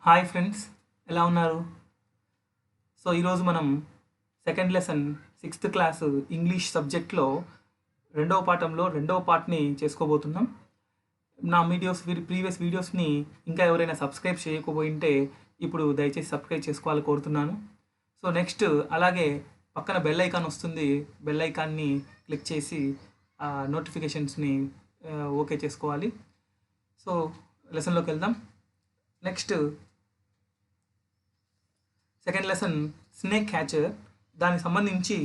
Hi friends, ఎలా ఉన్నారు? So ఈరోజు మనం second lesson sixth class English సబ్జెక్ట్లో రెండవ పాఠంలో రెండవ పార్ట్ని చేసుకోబోతున్నాం. నా ప్రీవియస్ వీడియోస్ని ఇంకా ఎవరైనా సబ్స్క్రైబ్ చేయకపోయింటే ఇప్పుడు దయచేసి సబ్స్క్రైబ్ చేసుకోవాలని కోరుతున్నాను. సో నెక్స్ట్ అలాగే పక్కన బెల్ ఐకాన్ వస్తుంది, బెల్ ఐకాన్ని క్లిక్ చేసి నోటిఫికేషన్స్ని ఓకే చేసుకోవాలి. సో లెసన్లోకి వెళ్దాం. Next second lesson snake catcher. దానికి సంబంధించి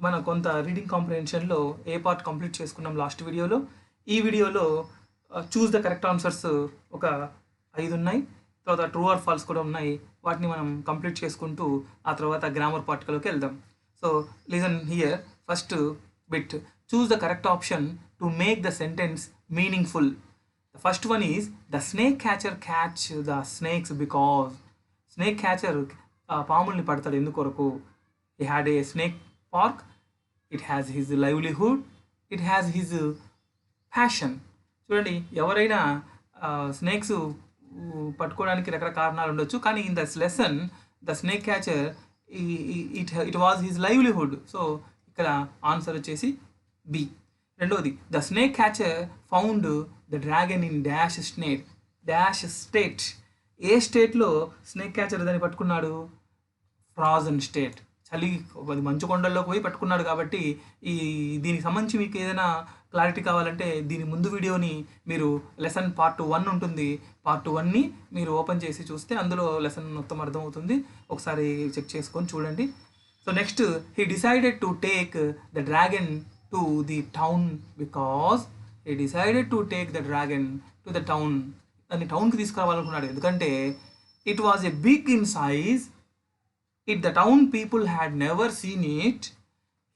మనం కొంత రీడింగ్ కాంప్రిహెన్షన్లో ఏ పార్ట్ కంప్లీట్ చేసుకున్నాం లాస్ట్ వీడియోలో. ఈ వీడియోలో చూస్ ద కరెక్ట్ ఆన్సర్స్ ఒక 5 ఉన్నాయి, తర్వాత ట్రూ ఆర్ ఫాల్స్ కూడా ఉన్నాయి. వాటిని మనం కంప్లీట్ చేసుకుంటూ ఆ తర్వాత గ్రామర్ పార్ట్లోకి వెళ్దాం. So listen here. First bit, choose the correct option to make the sentence meaningful. The first one is the snake catcher catch the snakes because. Snake catcher పాముల్ని పడతాడు ఎందుకొరకు? he had a snake park, it has his livelihood, it has his passion. చూడండి, ఎవరైనా snakes పట్టుకోవడానికి రకరకాల కారణాలు ఉండొచ్చు, కానీ in this lesson the snake catcher it was his livelihood. So ఇక్కడ ఆన్సర్ వచ్చేసి బి. రెండవది, the snake catcher found the dragon in dash state. ఏ స్టేట్లో స్నేక్ క్యాచర్ దాన్ని పట్టుకున్నాడు? ఫ్రాజన్ స్టేట్, చలి మంచు కొండల్లోకి పోయి పట్టుకున్నాడు. కాబట్టి దీనికి సంబంధించి మీకు ఏదైనా క్లారిటీ కావాలంటే దీని ముందు వీడియోని మీరు లెసన్ పార్ట్ 1 ఉంటుంది, పార్ట్ 1ని మీరు ఓపెన్ చేసి చూస్తే అందులో లెసన్ మొత్తం అర్థమవుతుంది. ఒకసారి చెక్ చేసుకొని చూడండి. So next, he decided to take the dragon to the town because దాన్ని టౌన్కి తీసుకురావాలనుకున్నాడు. ఎందుకంటే it was a big in size. The town people had never seen it.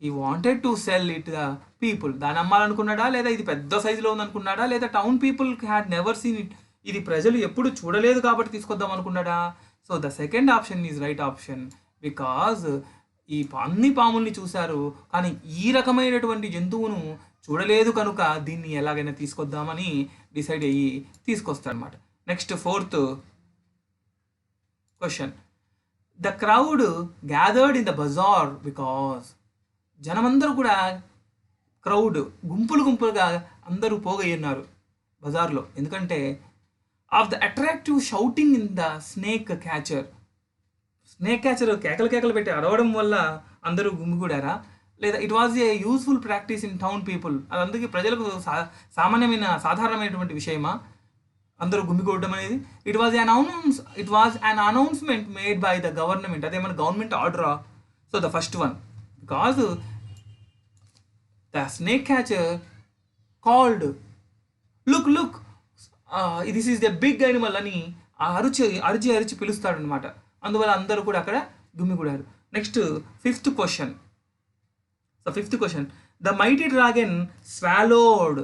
He wanted to sell it to the people. దాని అమ్మాలనుకున్నాడా, లేదా ఇది పెద్ద సైజులో ఉందనుకున్నాడా, లేదా town people had never seen it, ఇది ప్రజలు ఎప్పుడు చూడలేదు కాబట్టి తీసుకొద్దాం అనుకున్నాడా? So the second option is right option. Because అన్ని పాముల్ని చూశారు, కానీ ఈ రకమైనటువంటి జంతువును చూడలేదు కనుక దీన్ని ఎలాగైనా తీసుకొద్దామని డిసైడ్ అయ్యి తీసుకొస్తాడు అనమాట. Next fourth question, the crowd gathered in the bazaar because. జనమందరూ కూడా క్రౌడ్ గుంపులుగా అందరూ పోగయ్యున్నారు బజార్లో. ఎందుకంటే of the attractive shouting in the snake catcher కేకలు పెట్టి అరవడం వల్ల అందరూ గుమిగూడారా, లేదా it was a useful practice in town people, అది అందుకే ప్రజలకు సాధారణమైనటువంటి విషయమా అందరూ గుమిగూడడం అనేది? It was an announcement made by the government. అదేమన్నా గవర్నమెంట్ ఆర్డరా? So the first one, because the snake catcher called look this is the big animal అని అరిచి పిలుస్తాడు అనమాట. అందువల్ల అందరూ కూడా అక్కడ గుమిగూడారు. Next fifth question, the mighty dragon swallowed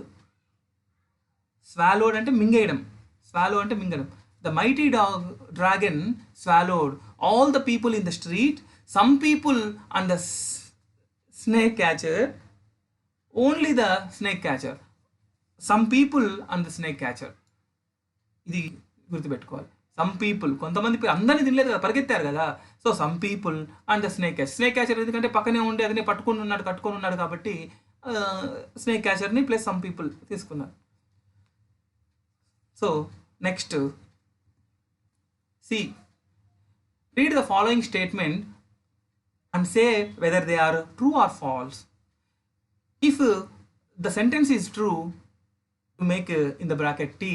అంటే మింగేయడం. The mighty dragon swallowed all the people in the street, some people and the snake catcher, only the snake catcher, some people and the snake catcher. ఇది గుర్తుపెట్టుకోవాలి. Some people, కొంతమంది అందరినీ తినలేదు కదా, పరిగెత్తారు కదా. So some people and the snake catcher ఎందుకంటే పక్కనే ఉండి అతనే కట్టుకొని ఉన్నాడు కాబట్టి స్నేక్ క్యాచర్ని ప్లస్ సమ్ పీపుల్ తీసుకున్నారు. So next C, read the following statement and say whether they are true or false. If the sentence is true, you make in the bracket T.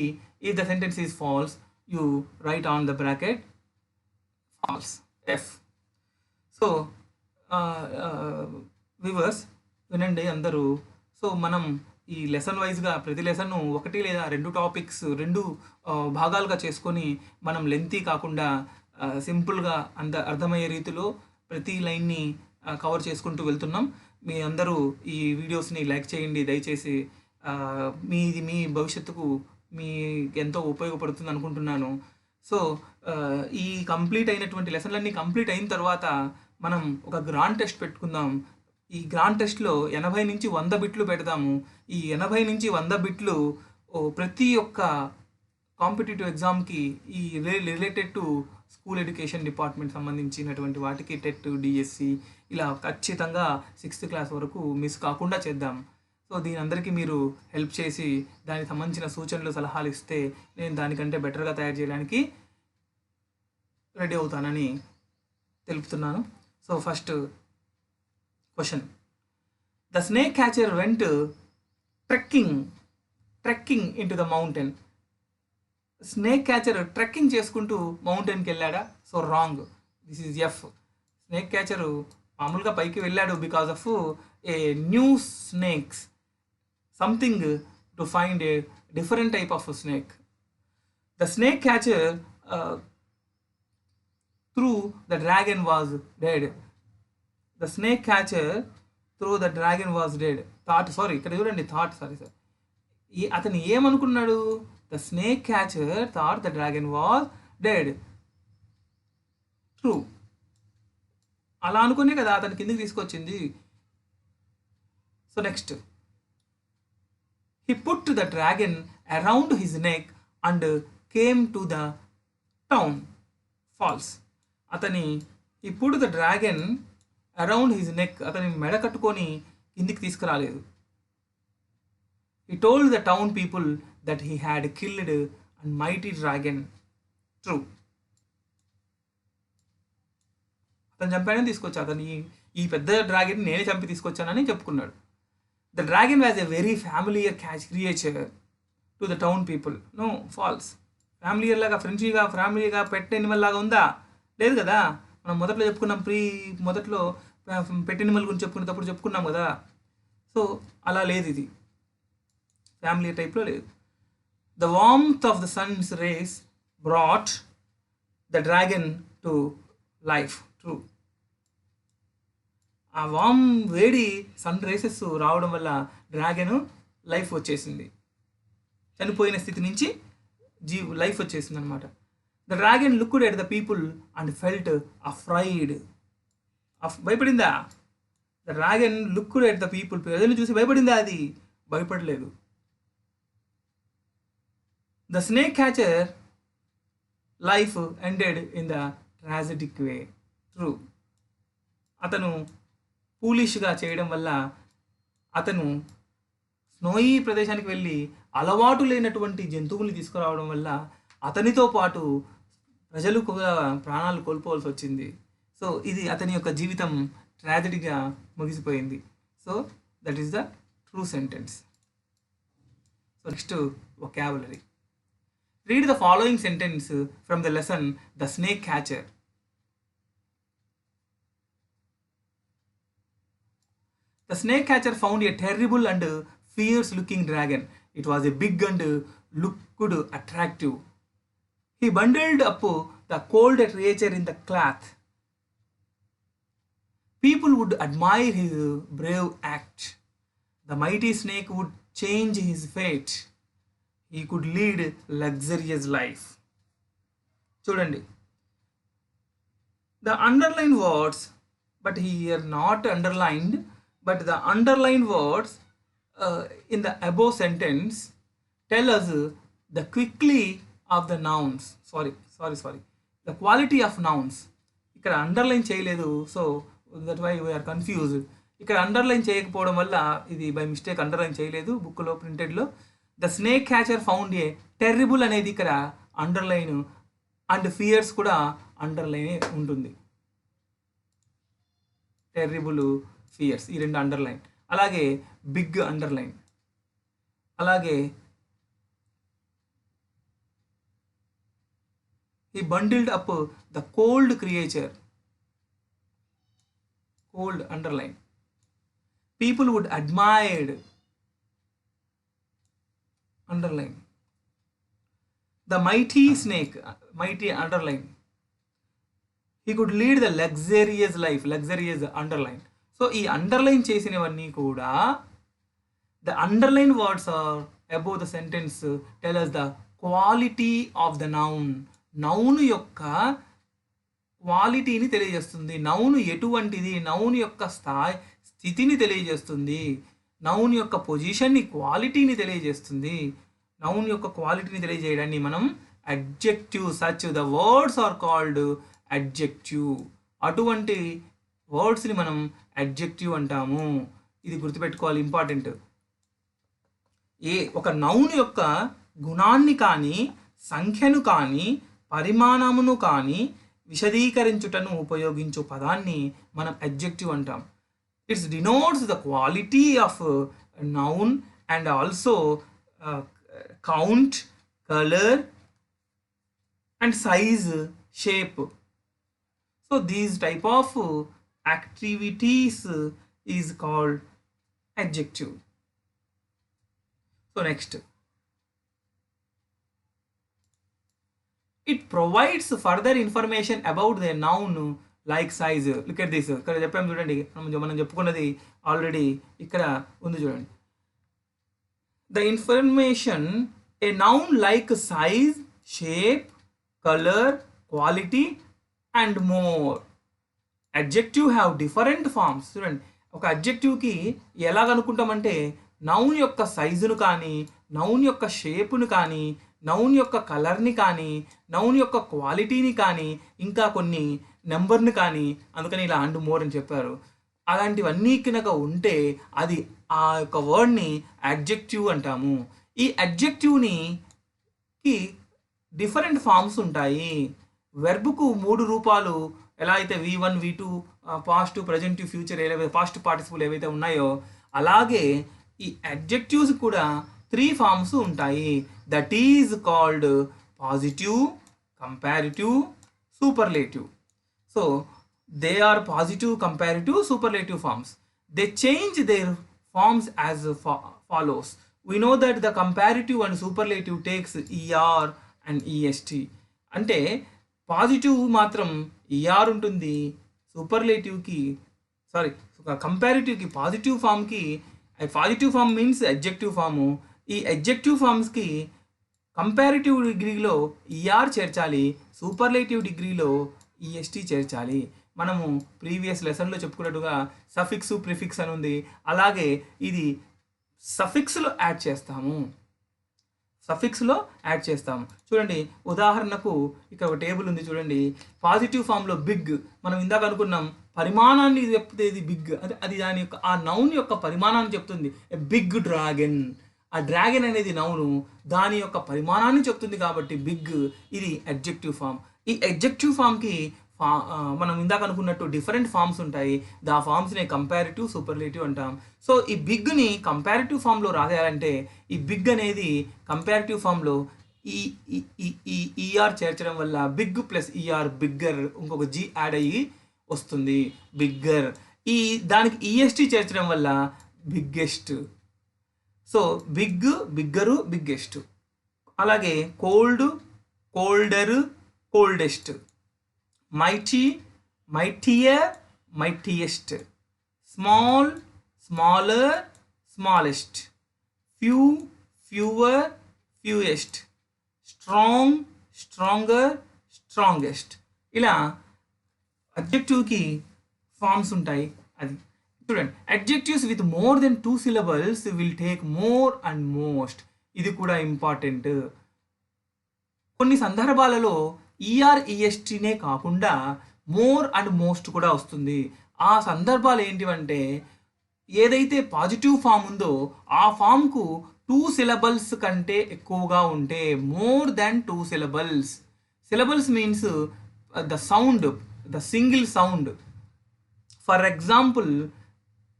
If the sentence is false, you write on the bracket false, F. So viewers, వినండి అందరూ. So మనం ఈ lesson వైజ్గా ప్రతి lesson 1 లేదా 2 topics 2 భాగాలుగా చేసుకొని మనం లెంతీ కాకుండా సింపుల్గా అర్థమయ్యే రీతిలో ప్రతి లైన్ని కవర్ చేసుకుంటూ వెళ్తున్నాం. మీ అందరూ ఈ వీడియోస్ని లైక్ చేయండి దయచేసి. మీ భవిష్యత్తుకు మీ ఎంతో ఉపయోగపడుతుంది అనుకుంటున్నాను. సో ఈ కంప్లీట్ అయినటువంటి లెసన్లన్నీ కంప్లీట్ అయిన తర్వాత మనం ఒక గ్రాండ్ టెస్ట్ పెట్టుకుందాం. ఈ గ్రాండ్ టెస్ట్లో 80 నుంచి 100 బిట్లు పెడదాము. ఈ 80 నుంచి 100 బిట్లు ప్రతి ఒక్క కాంపిటేటివ్ ఎగ్జామ్కి ఈ related to school education department సంబంధించినటువంటి వాటికి టెట్, డిఎస్సి ఇలా ఖచ్చితంగా 6th క్లాస్ వరకు మిస్ కాకుండా చేద్దాం. సో దీని అందరికీ మీరు హెల్ప్ చేసి దానికి సంబంధించిన సూచనలు, సలహాలు ఇస్తే నేను దానికంటే బెటర్గా తయారు చేయడానికి రెడీ అవుతానని తెలుపుతున్నాను. So first question, the snake catcher went trekking into the mountain. Snake catcher trekking చేసుకుంటూ మౌంటైన్కి వెళ్ళాడా? So wrong. This is F. Snake catcher మామూలుగా పైకి వెళ్ళాడు because of a new snakes, something to find a different type of snake. The snake catcher through the dragon was dead. The snake catcher through the dragon was dead. ఇక్కడ చూడండి sorry sir. అతను ఏమనుకున్నాడు? The snake catcher thought the dragon was dead. True. అలా అనుకునే కదా అతను కిందికి తీసుకొచ్చింది. So next, he put the dragon around his neck and came to the town. False. He put the dragon around his neck, అతని మెడ కట్టుకొని కిందికి తీసుకురాలేదు. He told the town people that he had killed a mighty dragon. True. అతను చంపాడని తీసుకొచ్చా, ఈ పెద్ద dragon నేనే చంపి తీసుకొచ్చానని చెప్పుకున్నాడు. The dragon was a very familiar creature to the town people. No, false. Familiar లాగా, ఫ్యామిలీగా పెట్ ఎనిమల్ లాగా ఉందా? లేదు కదా. మనం మొదట్లో చెప్పుకున్నాం, మొదట్లో పెట్ ఎనిమల్ గురించి చెప్పుకునేటప్పుడు చెప్పుకున్నాం కదా. సో అలా లేదు, ఇది ఫ్యామిలీ టైప్లో లేదు. The warmth of the Sons race brought the dragon to life. True. ఆ వేడి సన్ రేసెస్ రావడం వల్ల డ్రాగన్ లైఫ్ వచ్చేసింది, చనిపోయిన స్థితి నుంచి లైఫ్ వచ్చేసింది అనమాట. The dragon looked at the people and felt afraid. భయపడిందా? The dragon looked at the people, ప్రజలను చూసి భయపడిందా? అది భయపడలేదు. The snake catcher life ended in the tragic way. True. అతను పూలిష్గా చేయడం వల్ల, అతను స్నోయి ప్రదేశానికి వెళ్ళి అలవాటు లేనటువంటి జంతువుల్ని తీసుకురావడం వల్ల అతనితో పాటు ప్రజలు కూడా ప్రాణాలు కోల్పోవాల్సి వచ్చింది. సో ఇది అతని యొక్క జీవితం ట్రాజడీగా ముగిసిపోయింది. So that is the true sentence. So next vocabulary. Read the following sentence from the lesson The Snake Catcher. The snake catcher found a terrible and fierce looking dragon. It was a big and looked attractive. He bundled up the cold creature in the cloth. People would admire his brave act. The mighty snake would change his fate. He could lead luxurious life. చూడండి, the underlined words, but here not underlined, but the underlined words in the above sentence tell us the quickly of the nouns. Sorry, the quality of nouns. ఇక్కడ underline చేయలేదు, so that why we are confused. ఇక్కడ underline చేయకపోవడం వల్ల ఇది by mistake underline చేయలేదు బుక్లో, ప్రింటెడ్లో. The snake catcher found a terrible అనేది ఇక్కడ అండర్లైన్, అండ్ ఫియర్స్ కూడా అండర్లైన్ ఉంటుంది. టెర్రిబుల్, ఫియర్స్ ఈ రెండు అండర్లైన్. అలాగే బిగ్ అండర్లైన్. అలాగే he bundled up the cold creature. Cold underline. People would admire. Underline. The mighty snake. Mighty underline. He could lead the luxurious life. Luxurious underline. So ఈ underline చేసినవన్నీ కూడా the underlined words are above the sentence tell us the quality of the noun. Noun యొక్క క్వాలిటీని తెలియజేస్తుంది. Noun ఎటువంటిది, noun యొక్క స్థితిని తెలియజేస్తుంది, నౌను యొక్క పొజిషన్ని, క్వాలిటీని తెలియజేస్తుంది, నౌన్ యొక్క క్వాలిటీని తెలియజేయడాన్ని మనం adjective. Such the words are called adjective. అటువంటి వర్డ్స్ని మనం అడ్జెక్టివ్ అంటాము. ఇది గుర్తుపెట్టుకోవాలి, ఇంపార్టెంట్. ఒక నౌన్ యొక్క గుణాన్ని కానీ సంఖ్యను కానీ పరిమాణమును కానీ విశదీకరించుటను ఉపయోగించు పదాన్ని మనం అడ్జెక్టివ్ అంటాం. It's denotes the quality of noun and also count, colour and size, shape. So these type of activities is called adjective. So next, it provides further information about the noun like size. Look at this. ఇక్కడ చెప్పాము చూడండి, మనం చెప్పుకున్నది already ఇక్కడ ఉంది చూడండి. The information, a noun like size, shape, color, quality and more. Adjective have different forms. చూడండి, ఒక అడ్జెక్టివ్కి ఎలా కనుక్కుంటామంటే నౌన్ యొక్క సైజును కానీ, నౌన్ యొక్క షేపును కానీ, నౌన్ యొక్క కలర్ని కానీ, నౌన్ యొక్క క్వాలిటీని కానీ, ఇంకా కొన్ని నెంబర్ని కానీ, అందుకని ఇలా అండ్ మోర్ అని చెప్పారు. అలాంటివన్నీ కనుక ఉంటే అది ఆ యొక్క వర్డ్ని అడ్జెక్టివ్ అంటాము. ఈ అడ్జెక్టివ్ని డిఫరెంట్ ఫామ్స్ ఉంటాయి. వెర్బ్కు 3 రూపాలు ఎలా అయితే V1, V2, past, present, future ఏవైతే పాస్ట్ పార్టిసిపుల్ ఏవైతే ఉన్నాయో అలాగే ఈ అడ్జెక్టివ్స్ కూడా 3 ఫామ్స్ ఉంటాయి. That is called positive, comparative, superlative. So they are positive, comparative, superlative forms. They change their forms as follows. We know that the comparative and superlative takes ER and EST. అంటే positive మాత్రం ER ఉంటుంది, కంపారిటివ్కి positive ఫామ్కి, positive form means adjective form. ఈ adjective ఫామ్స్కి comparative డిగ్రీలో ER చేర్చాలి, superlative డిగ్రీలో EST చేర్చాలి. మనము ప్రీవియస్ లెసన్లో చెప్పుకున్నట్టుగా సఫిక్స్, ప్రిఫిక్స్ అని ఉంది. అలాగే ఇది సఫిక్స్లో యాడ్ చేస్తాము. చూడండి, ఉదాహరణకు ఇక్కడ ఒక టేబుల్ ఉంది చూడండి. పాజిటివ్ ఫామ్లో బిగ్, మనం ఇందాక అనుకున్నాం పరిమాణాన్ని చెప్తే ఇది బిగ్, అది దాని యొక్క ఆ నౌన్ యొక్క పరిమాణాన్ని చెప్తుంది. బిగ్ డ్రాగన్, ఆ డ్రాగన్ అనేది నౌను, దాని యొక్క పరిమాణాన్ని చెప్తుంది కాబట్టి బిగ్. ఇది అడ్జెక్టివ్ ఫామ్. ఈ అడ్జెక్టివ్ ఫామ్కి మనం ఇందాక అనుకున్నట్టు డిఫరెంట్ ఫామ్స్ ఉంటాయి. దా ఫామ్స్ని కంపారిటివ్, సూపర్లేటివ్ అంటాం. సో ఈ బిగ్ని కంపారిటివ్ ఫామ్లో రాయాలంటే ఈ బిగ్ అనేది కంపారిటివ్ ఫామ్లో ఈఆర్ చేర్చడం వల్ల బిగ్ ప్లస్ ఈఆర్ బిగ్గర్, ఇంకొక జీ యాడ్ అయ్యి వస్తుంది బిగ్గర్. దానికి ఈఎస్టీ చేర్చడం వల్ల biggest. So big, bigger, biggest. అలాగే cold, colder, coldest. mighty, mightier, mightiest. small, smaller, smallest. few, fewer, fewest. strong, stronger, strongest. ఇలా అడ్జెక్టివ్కి ఫార్మ్స్ ఉంటాయి. అది చూడండి, adjectives with more than 2 syllables will take more and most. ఇది కూడా important. కొన్ని సందర్భాలలో ఈఆర్ఈఎస్టీనే కాకుండా మోర్ అండ్ మోస్ట్ కూడా వస్తుంది. ఆ సందర్భాలు ఏంటివంటే ఏదైతే పాజిటివ్ ఫామ్ ఉందో ఆ ఫామ్కు 2 syllables కంటే ఎక్కువగా ఉంటే, more than 2 syllables. syllables means the sound, the single sound. For example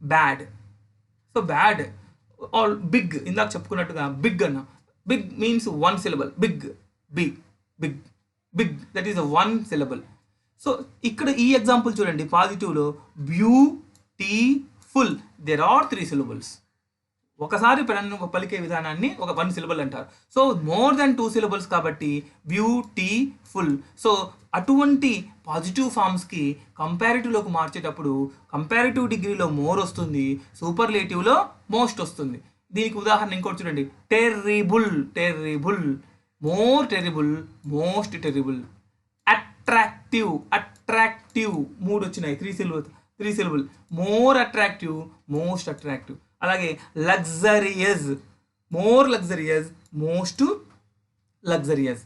bad. So bad or big, ఇందాక చెప్పుకున్నట్టుగా బిగ్ అన్న, big means 1 syllable. Big, big, big, big, that is 1 syllable. సో ఇక్కడ ఈ ఎగ్జాంపుల్ చూడండి, పాజిటివ్లో బ్యూటిఫుల్, దేర్ ఆర్ 3 syllables. ఒకసారి పలికే విధానాన్ని ఒక 1 syllable అంటారు. సో మోర్ దెన్ 2 syllables కాబట్టి బ్యూటిఫుల్. సో అటువంటి పాజిటివ్ ఫామ్స్కి కంపారిటివ్లోకి మార్చేటప్పుడు కంపారిటివ్ డిగ్రీలో మోర్ వస్తుంది, సూపర్లేటివ్లో మోస్ట్ వస్తుంది. దీనికి ఉదాహరణ ఇంకోటి చూడండి, terrible, terrible, more terrible, most terrible. Attractive, attractive, 3 వచ్చినాయి, 3 syllable. More attractive, most attractive. అలాగే luxurious, more luxurious, most luxurious.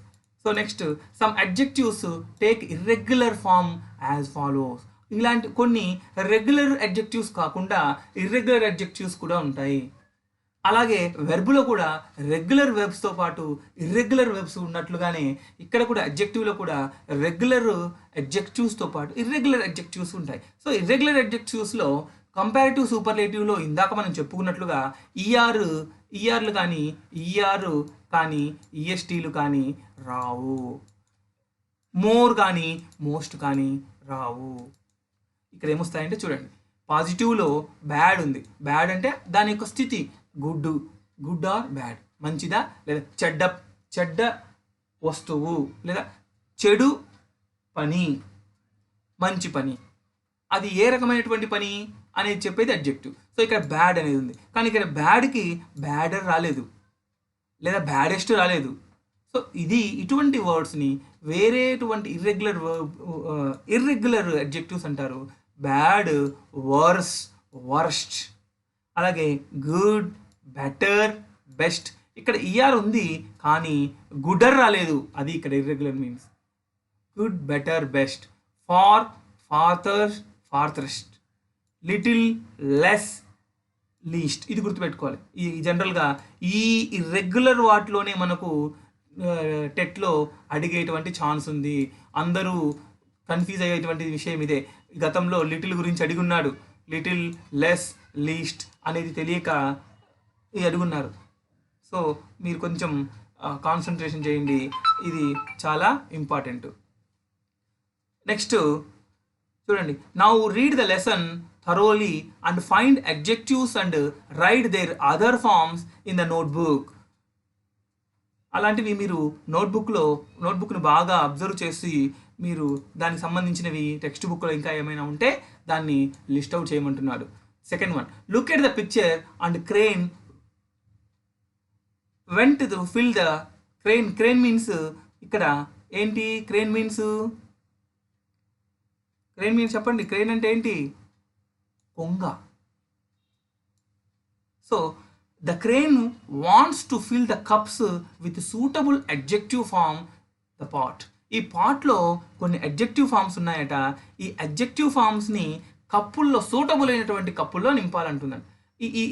So next, some adjectives take irregular form as follows. ఇలాంటి కొన్ని రెగ్యులర్ అడ్జెక్టివ్స్ కాకుండా ఇర్రెగ్యులర్ అడ్జెక్టివ్స్ కూడా ఉంటాయి. అలాగే వెర్బులో కూడా regular వెర్బ్స్తో పాటు ఇర్రెగ్యులర్ వెర్బ్స్ ఉన్నట్లుగానే ఇక్కడ కూడా అడ్జెక్టివ్లో కూడా రెగ్యులర్ అడ్జెక్టివ్స్తో పాటు ఇర్రెగ్యులర్ అడ్జెక్టివ్స్ ఉంటాయి. సో ఇర్రెగ్యులర్ అడ్జెక్టివ్స్లో కంపారిటివ్ సూపర్లేటివ్లో ఇందాక మనం చెప్పుకున్నట్లుగా ఈఆర్లు కానీ ఈఆర్ కానీ ఈఎస్టీలు కానీ రావు, మోర్ కానీ మోస్ట్ కానీ రావు. ఇక్కడ ఏమొస్తాయంటే చూడండి, పాజిటివ్లో బ్యాడ్ ఉంది. బ్యాడ్ అంటే దాని యొక్క స్థితి గుడ్ ఆర్ బ్యాడ్, మంచిదా లేదా చెడ్డ వస్తువు లేదా చెడు పని, మంచి పని, అది ఏ రకమైనటువంటి పని అనేది చెప్పేది అడ్జెక్టివ్. సో ఇక్కడ బ్యాడ్ అనేది ఉంది, కానీ ఇక్కడ బ్యాడ్కి బ్యాడర్ రాలేదు లేదా బ్యాడెస్ట్ రాలేదు. సో ఇటువంటి వర్డ్స్ని వేరేటువంటి ఇర్రెగ్యులర్ అడ్జెక్టివ్స్ అంటారు. బ్యాడ్, వర్స్, వర్స్ట్, అలాగే గుడ్, బెటర్, బెస్ట్. ఇక్కడ ఈఆర్ ఉంది కానీ గుడర్ రాలేదు, అది ఇక్కడ irregular means. Good, better, best, far, farthest, little, less, least. ఇది గుర్తుపెట్టుకోవాలి. ఈ జనరల్గా ఈ ఇర్రెగ్యులర్ వాటిలోనే మనకు టెట్లో అడిగేటువంటి ఛాన్స్ ఉంది. అందరూ కన్ఫ్యూజ్ అయ్యేటువంటి విషయం ఇదే. గతంలో లిటిల్ గురించి అడిగున్నాడు, లిటిల్, లెస్, లీస్ట్ అనేది తెలియక అడుగున్నారు. సో మీరు కొంచెం కాన్సన్ట్రేషన్ చేయండి, ఇది చాలా ఇంపార్టెంట్. నెక్స్ట్ చూడండి, now read the lesson thoroughly and find adjectives and write their other forms in the notebook. అలాంటివి మీరు నోట్బుక్ను బాగా అబ్జర్వ్ చేసి మీరు దానికి సంబంధించినవి టెక్స్ట్ బుక్లో ఇంకా ఏమైనా ఉంటే దాన్ని లిస్ట్ అవుట్ చేయమంటున్నాడు. Second one, look at the picture and crane went to fill the crane means ఇక్కడ ఏంటి? క్రేన్ మీన్స్ చెప్పండి. క్రేన్ అంటే ఏంటి? కొంగ. So the crane wants to fill the cups with suitable adjective form the pot. ఈ పాట్లో కొన్ని adjective forms ఉన్నాయట. ఈ అడ్జెక్టివ్ ఫామ్స్ని కప్పుల్లో, సూటబుల్ అయినటువంటి కప్పుల్లో నింపాలంటున్నాను.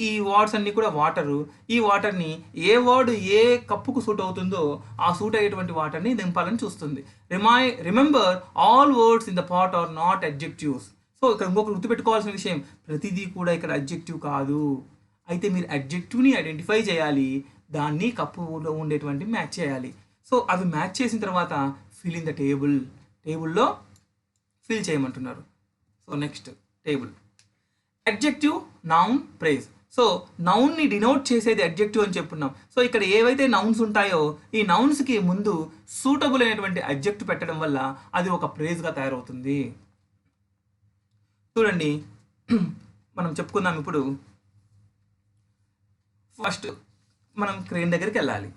ఈ వర్డ్స్ అన్నీ కూడా వాటరు. ఈ వాటర్ని ఏ వర్డ్ ఏ కప్పుకు సూట్ అవుతుందో ఆ సూట్ అయ్యేటువంటి వాటర్ని నింపాలని చూస్తుంది. Remember all words in the pot are not adjectives. సో ఇక్కడ ఇంకొక గుర్తుపెట్టుకోవాల్సిన విషయం, ప్రతిదీ కూడా ఇక్కడ అడ్జెక్టివ్ కాదు. అయితే మీరు అడ్జెక్టివ్ని ఐడెంటిఫై చేయాలి, దాన్ని కప్పులో ఉండేటువంటి మ్యాచ్ చేయాలి. సో అవి మ్యాచ్ చేసిన తర్వాత ఫిల్ ఇన్ ద టేబుల్లో ఫిల్ చేయమంటున్నారు. So next table, adjective, noun, prize. So నౌన్ని డినోట్ చేసేది అడ్జెక్టివ్ అని చెప్పుకున్నాం. సో ఇక్కడ ఏవైతే నౌన్స్ ఉంటాయో ఈ నౌన్స్కి ముందు సూటబుల్ అయినటువంటి అడ్జెక్టివ్ పెట్టడం వల్ల అది ఒక ప్రైజ్గా తయారవుతుంది. చూడండి, మనం చెప్పుకుందాం. ఇప్పుడు ఫస్ట్ మనం క్రేన్ దగ్గరికి వెళ్ళాలి.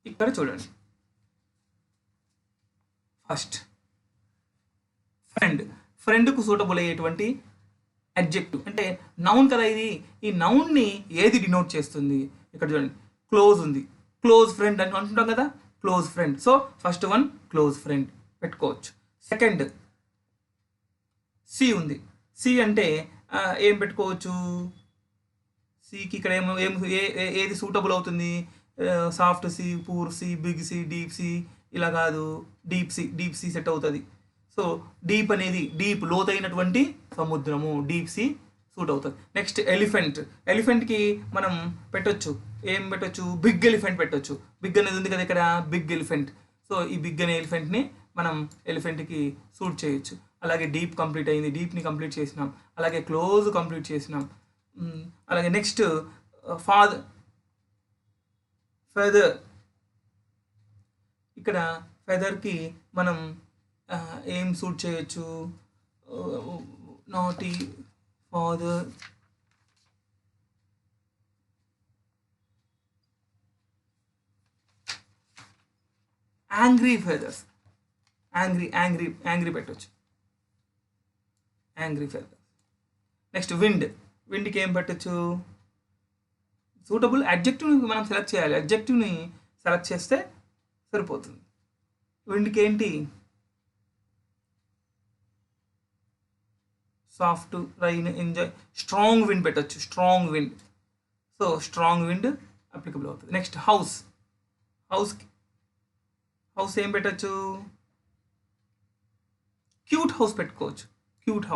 ఇక్కడ చూడండి, ఫస్ట్ ఫ్రెండ్కు సూటబుల్ అయ్యేటువంటి అడ్జెక్టివ్ అంటే నౌన్ కదా ఇది. ఈ నౌన్ని ఏది డినోట్ చేస్తుంది? ఇక్కడ చూడండి, క్లోజ్ ఉంది, క్లోజ్ ఫ్రెండ్ అని అంటుంటాం కదా, close friend. So first one close friend పెట్టుకోవచ్చు. సెకండ్ సి ఉంది. సి అంటే ఏం పెట్టుకోవచ్చు? సికి ఇక్కడ ఏది సూటబుల్ అవుతుంది? Soft sea, poor sea, big sea, deep sea. ఇలా కాదు, డీప్ సి సెట్ అవుతుంది. సో డీప్ అనేది డీప్, లోతైనటువంటి సముద్రము, డీప్ సి సూట్ అవుతుంది. నెక్స్ట్ ఎలిఫెంట్కి మనం పెట్టొచ్చు, ఏం పెట్టొచ్చు? బిగ్ ఎలిఫెంట్ పెట్టొచ్చు. బిగ్ అనేది ఉంది కదా ఇక్కడ, బిగ్ ఎలిఫెంట్. సో ఈ బిగ్ అనే ఎలిఫెంట్ని మనం ఎలిఫెంట్కి సూట్ చేయొచ్చు. అలాగే డీప్ కంప్లీట్ అయింది, డీప్ని కంప్లీట్ చేసినాం. అలాగే క్లోజ్ కంప్లీట్ చేసినాం. అలాగే నెక్స్ట్ ఫెదర్. ఇక్కడ ఫెదర్కి మనం ఏం సూట్ చేయొచ్చు? Naughty, father, angry feathers, angry పెట్టవచ్చు. Angry feather. Next wind. విండ్కి ఏం పెట్టచ్చు? సూటబుల్ అడ్జెక్టివ్ని మనం సెలెక్ట్ చేయాలి. అడ్జెక్టివ్ని సెలెక్ట్ చేస్తే సరిపోతుంది. విండ్కి ఏంటి? Soft, rain, enjoy. Strong wind పెట్టచ్చు, strong wind. So strong wind applicable అవుతుంది. Next house. హౌస్ ఏం పెట్టచ్చు? క్యూట్ హౌస్ పెట్టుకోవచ్చు, cute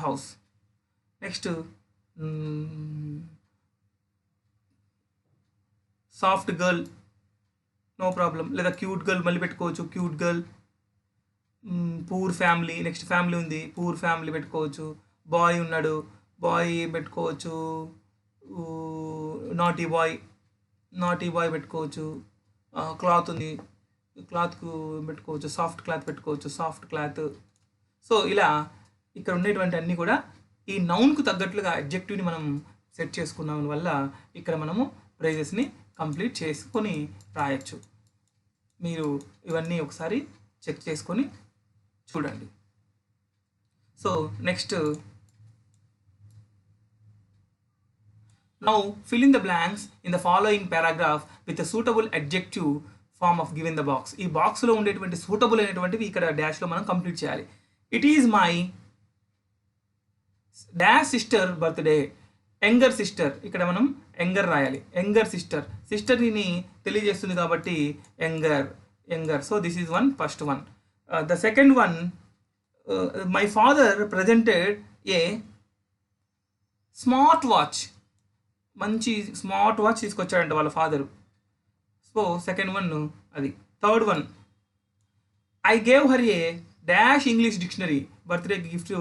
house. Next soft girl, no problem. లేదా క్యూట్ గర్ల్ మళ్ళీ పెట్టుకోవచ్చు, cute girl. Poor family, next family ఉంది, poor family పెట్టుకోవచ్చు. బాయ్ ఉన్నాడు, బాయ్ పెట్టుకోవచ్చు. నాటీ బాయ్ పెట్టుకోవచ్చు. క్లాత్ ఉంది, క్లాత్కు పెట్టుకోవచ్చు, సాఫ్ట్ క్లాత్ పెట్టుకోవచ్చు, సాఫ్ట్ క్లాత్. సో ఇలా ఇక్కడ ఉండేటువంటి అన్నీ కూడా ఈ నౌన్కు తగ్గట్లుగా అడ్జెక్టివ్ని మనం సెట్ చేసుకున్నాం వల్ల ఇక్కడ మనము ఫ్రేజెస్ని కంప్లీట్ చేసుకొని రాయొచ్చు. మీరు ఇవన్నీ ఒకసారి చెక్ చేసుకొని చూడండి. So next, now fill in the blanks in the following paragraph with a suitable adjective form of given the box. ఈ బాక్స్లో ఉండేటువంటి సూటబుల్ అయినటువంటివి ఇక్కడ డాష్లో మనం కంప్లీట్ చేయాలి. It is my dash sister birthday. Younger sister, ఇక్కడ మనం యంగర్ రాయాలి. Younger సిస్టర్ని తెలియజేస్తుంది కాబట్టి younger. So this is first one. The second one, my father presented a smart watch. మంచి స్మార్ట్ వాచ్ తీసుకొచ్చాడంట వాళ్ళ ఫాదరు. సో సెకండ్ వన్ అది. Third one, I gave her a dash English dictionary. Birthday gift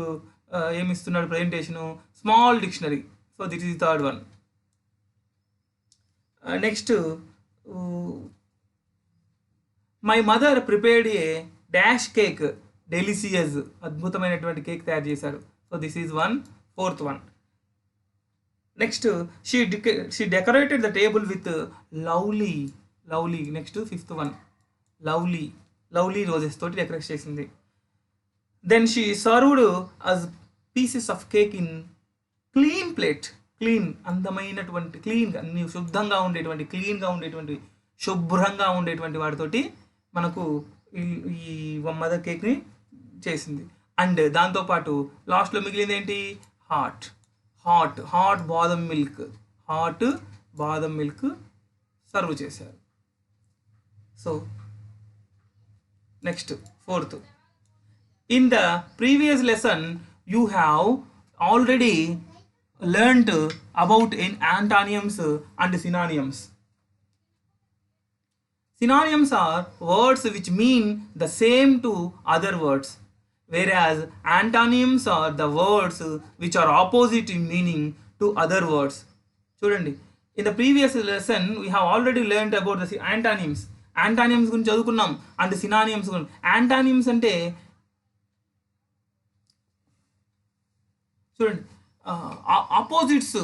ఏమి ఇస్తున్నాడు presentation? Small dictionary. So that is third one. Next, my mother prepared A dash cake delicious. అద్భుతమైనటువంటి cake తయారు చేశారు. So this is fourth one. Next, she decorated the table with lovely. Next fifth one, lovely roses తోటి decorate చేసింది. Then she served us pieces of cake in clean plate. అందమైనటువంటి అన్ని శుద్ధంగా ఉండేటువంటి, క్లీన్గా ఉండేటువంటి, శుభ్రంగా ఉండేటువంటి వాటితోటి మనకు ఈ మదర్ కేక్ని చేసింది. అండ్ దాంతోపాటు లాస్ట్లో మిగిలింది ఏంటి? హాట్ బాదం మిల్క్ సర్వ్ చేశారు. So next fourth, in the previous lesson you have already learned about antonyms and synonyms. Synonyms are words which mean the same to other words, whereas antonyms are the words which are opposite in meaning to other words. Chudandi, in the previous lesson we have already learned about the antonyms గురించి చదువుకున్నాం. and synonyms గురించి. antonyms అంటే చూడండి, opposites.